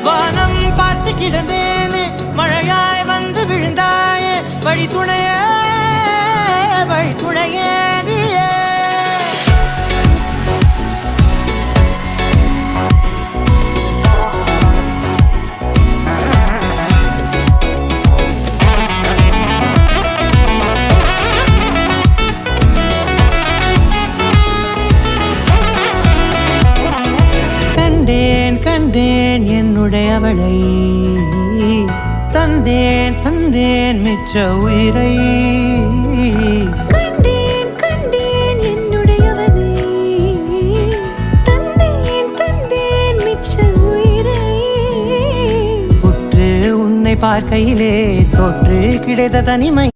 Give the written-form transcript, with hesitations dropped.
வானம் பார்த்து கிடந்தேனே மழையாய் வந்து விழுந்தாயே வழி துணையே நீயே. கண்டேன் என்னுடையவளை தந்தேன் மிச்ச உயிரை. கண்டேன் என்னுடையவனை தந்தேன் மிச்ச உயிரை. உற்று உன்னை பார்க்கையிலே தோற்று கிடைத்த தனிமை